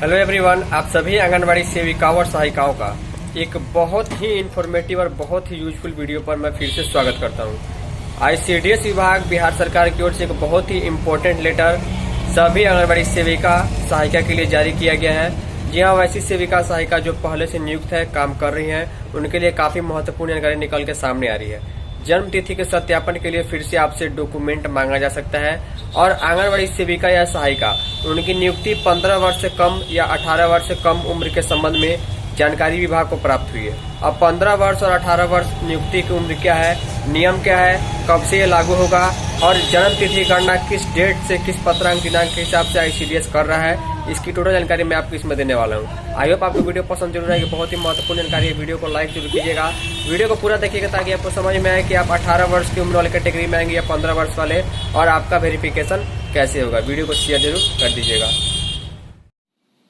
Hello everyone, आप सभी आंगनबाड़ी सेविकाओं और सहायिकाओं का एक बहुत ही इंफॉर्मेटिव और बहुत ही यूजफुल वीडियो पर मैं फिर से स्वागत करता हूं। आईसीडीएस विभाग बिहार सरकार की ओर से एक बहुत ही इम्पोर्टेंट लेटर सभी आंगनबाड़ी सेविका सहायिका के लिए जारी किया गया है। जी हाँ, वैसी सेविका सहायिका जो पहले से नियुक्त है, काम कर रही हैं, उनके लिए काफी महत्वपूर्ण जानकारी निकल के सामने आ रही है। जन्म तिथि के सत्यापन के लिए फिर से आपसे डॉक्यूमेंट मांगा जा सकता है और आंगनबाड़ी सेविका या सहायिका उनकी नियुक्ति 15 वर्ष से कम या 18 वर्ष से कम उम्र के संबंध में जानकारी विभाग को प्राप्त हुई है। अब 15 वर्ष और 18 वर्ष नियुक्ति की उम्र क्या है, नियम क्या है, कब से ये लागू होगा और जन्म तिथि गणना किस डेट से किस पत्रांक दिनांक के हिसाब से आईसीडीएस कर रहा है, इसकी टोटल जानकारी मैं आपको इसमें देने वाला हूँ। आई होप आपको वीडियो पसंद जरूर आएगी, बहुत ही महत्वपूर्ण जानकारी है। वीडियो को लाइक जरूर कीजिएगा, वीडियो को पूरा देखिएगा ताकि आपको समझ में आए कि आप 18 वर्ष की उम्र वाले कैटेगरी में आएंगे या 15 वर्ष वाले, और आपका वेरिफिकेशन कैसे होगा। वीडियो को शेयर जरूर कर दीजिएगा।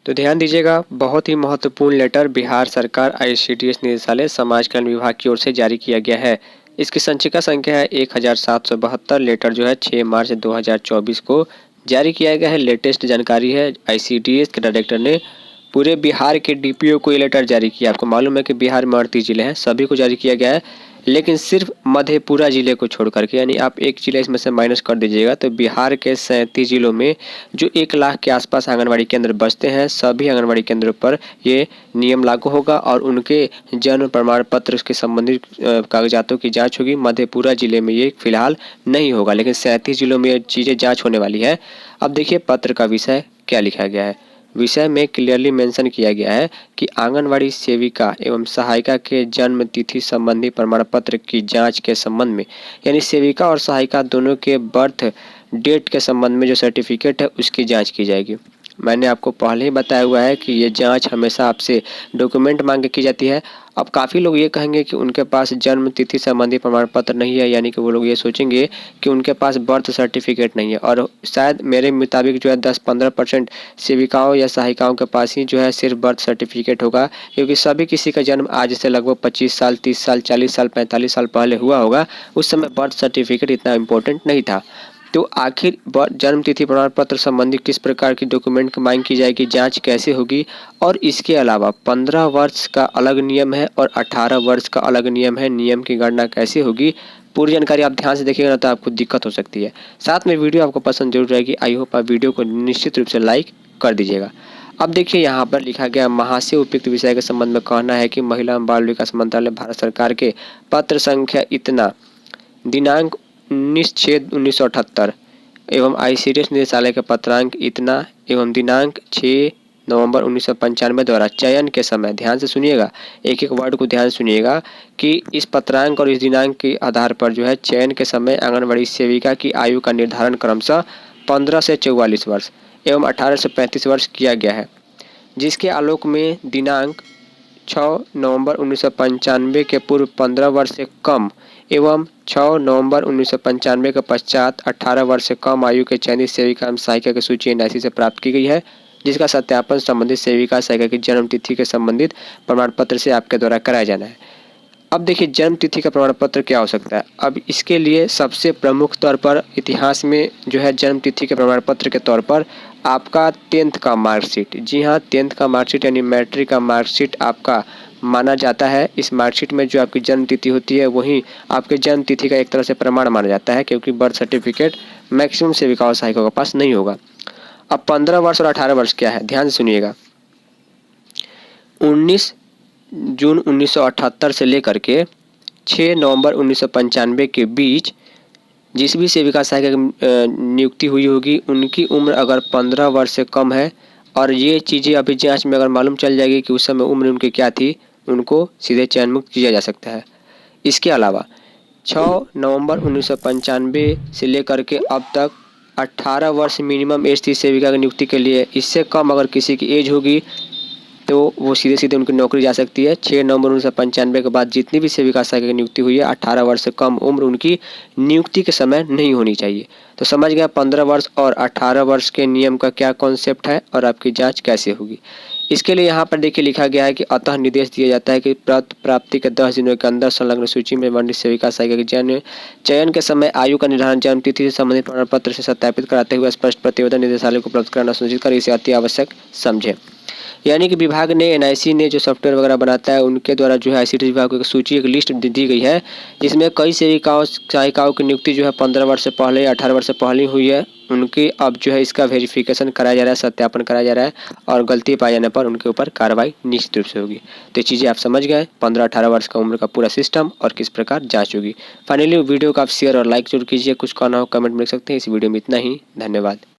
तो ध्यान दीजिएगा, बहुत ही महत्वपूर्ण लेटर बिहार सरकार आईसीडीएस निदेशालय समाज कल्याण विभाग की ओर से जारी किया गया है। इसकी संचिका संख्या है 1772। लेटर जो है 6 मार्च 2024 को जारी किया गया है। लेटेस्ट जानकारी है, आईसीडीएस के डायरेक्टर ने पूरे बिहार के डीपीओ को ये लेटर जारी किया। आपको मालूम है कि बिहार में 38 जिले हैं, सभी को जारी किया गया है, लेकिन सिर्फ मधेपुरा जिले को छोड़ करके, यानी आप एक जिला इसमें से माइनस कर दीजिएगा तो बिहार के 37 जिलों में जो 1 लाख के आसपास आंगनबाड़ी केंद्र बसते हैं, सभी आंगनबाड़ी केंद्रों पर ये नियम लागू होगा और उनके जन्म प्रमाण पत्र के संबंधित कागजातों की जांच होगी। मधेपुरा जिले में ये फिलहाल नहीं होगा, लेकिन 37 जिलों में ये चीज़ें जाँच होने वाली है। अब देखिए पत्र का विषय क्या लिखा गया है। विषय में क्लियरली मेंशन किया गया है कि आंगनवाड़ी सेविका एवं सहायिका के जन्म तिथि संबंधी प्रमाण पत्र की जांच के संबंध में, यानी सेविका और सहायिका दोनों के बर्थ डेट के संबंध में जो सर्टिफिकेट है उसकी जांच की जाएगी। मैंने आपको पहले ही बताया हुआ है कि ये जांच हमेशा आपसे डॉक्यूमेंट मांग के की जाती है। अब काफ़ी लोग ये कहेंगे कि उनके पास जन्म तिथि संबंधी प्रमाण पत्र नहीं है, यानी कि वो लोग ये सोचेंगे कि उनके पास बर्थ सर्टिफिकेट नहीं है, और शायद मेरे मुताबिक जो है 10-15% सेविकाओं या सहायिकाओं के पास ही जो है सिर्फ बर्थ सर्टिफिकेट होगा, क्योंकि सभी किसी का जन्म आज से लगभग 25 साल, 30 साल, 40 साल, 45 साल पहले हुआ होगा। उस समय बर्थ सर्टिफिकेट इतना इम्पोर्टेंट नहीं था। तो आखिर जन्म तिथि प्रमाण पत्र संबंधी किस प्रकार की डॉक्यूमेंट की मांग की जाएगी, जांच कैसे होगी, और इसके अलावा 15 वर्ष का अलग नियम है और 18 वर्ष का अलग नियम है, नियम की गणना कैसे होगी, पूरी जानकारी आप ध्यान से देखिएगा ना तो आपको दिक्कत हो सकती है। साथ में वीडियो आपको पसंद जरूर आएगी। आई होप आप वीडियो को निश्चित रूप से लाइक कर दीजिएगा। अब देखिए यहाँ पर लिखा गया, महा से उपयुक्त विषय के संबंध में कहना है कि महिला एवं बाल विकास मंत्रालय भारत सरकार के पत्र संख्या इतना दिनांक 19/6/1978 एवं आईसीडीएस निदेशालय के पत्रांक इतना एवं दिनांक 6 नवंबर 1995 द्वारा चयन के समय, ध्यान से सुनिएगा, एक एक वर्ड को ध्यान से सुनिएगा कि इस पत्रांक और इस दिनांक के आधार पर जो है चयन के समय आंगनबाड़ी सेविका की आयु का निर्धारण क्रमशः 15 से 44 वर्ष एवं 18 से 35 वर्ष किया गया है, जिसके आलोक में दिनांक 6 नवंबर 1995 के पूर्व 15 वर्ष से कम एवं 6 नवंबर 1995 के पश्चात 18 वर्ष से कम आयु के चयनित सेविका एवं सहायिका की सूची एनआईसी से प्राप्त की गई है, जिसका सत्यापन संबंधित सेविका सहायिका की जन्म तिथि के संबंधित प्रमाण पत्र से आपके द्वारा कराया जाना है। अब देखिए जन्म तिथि का प्रमाण पत्र क्या हो सकता है। अब इसके लिए सबसे प्रमुख तौर पर इतिहास में जो है जन्म तिथि के प्रमाण पत्र के तौर पर आपका 10th का मार्कशीट, जी हाँ 10th का मार्कशीट यानी मैट्रिक का मार्कशीट आपका माना जाता है। इस मार्कशीट में जो आपकी जन्म तिथि होती है वही आपके जन्म तिथि का एक तरह से प्रमाण माना जाता है, क्योंकि बर्थ सर्टिफिकेट मैक्सिमम सेविकाओं और सहायिकों के पास नहीं होगा। अब 15 वर्ष और 18 वर्ष क्या है, ध्यान से सुनिएगा। 19 जून 1978 से लेकर के 6 नवंबर 1995 के बीच जिस भी सेविका सहायिका की नियुक्ति हुई होगी उनकी उम्र अगर 15 वर्ष से कम है, और ये चीज़ें अभी जांच में अगर मालूम चल जाएगी कि उस समय उम्र उनकी क्या थी, उनको सीधे चयन मुक्त किया जा सकता है। इसके अलावा 6 नवंबर 1995 से लेकर के अब तक 18 वर्ष मिनिमम एज थी सेविका की नियुक्ति के लिए। इससे कम अगर किसी की एज होगी तो वो सीधे सीधे उनकी नौकरी जा सकती है। 6 नवंबर 1995 के बाद जितनी भी सेविका सहायिका की नियुक्ति हुई है 18 वर्ष से कम उम्र उनकी नियुक्ति के समय नहीं होनी चाहिए। तो समझ गया 15 वर्ष और 18 वर्ष के नियम का क्या कॉन्सेप्ट है और आपकी जांच कैसे होगी। इसके लिए यहाँ पर देखिए लिखा गया है कि अतः निर्देश दिया जाता है कि पत्र प्राप्ति के 10 दिनों के अंदर संलग्न सूची में वर्णित सेविका सहायिका के चयन के समय आयु का निर्धारण जन्म तिथि से संबंधित प्रमाण पत्र से सत्यापित कराते हुए स्पष्ट प्रतिवेदन निदेशालय को प्राप्त कराना सुनिश्चित कर इसे अति आवश्यक समझे। यानी कि विभाग ने एनआईसी ने जो सॉफ्टवेयर वगैरह बनाता है उनके द्वारा जो है आईसीटी विभाग को एक सूची एक लिस्ट दी गई है, जिसमें कई सहायिकाओं की नियुक्ति जो है 15 वर्ष से पहले 18 वर्ष से पहले हुई है। उनकी अब जो है इसका वेरिफिकेशन कराया जा रहा है, सत्यापन कराया जा रहा है और गलती पाए जाने पर उनके ऊपर कार्रवाई निश्चित रूप से होगी। तो ये चीज़ें आप समझ गए 15-18 वर्ष का उम्र का पूरा सिस्टम और किस प्रकार जांच होगी। फाइनली वीडियो को आप शेयर और लाइक जरूर कीजिए। कुछ कहना हो कमेंट में लिख सकते हैं। इस वीडियो में इतना ही, धन्यवाद।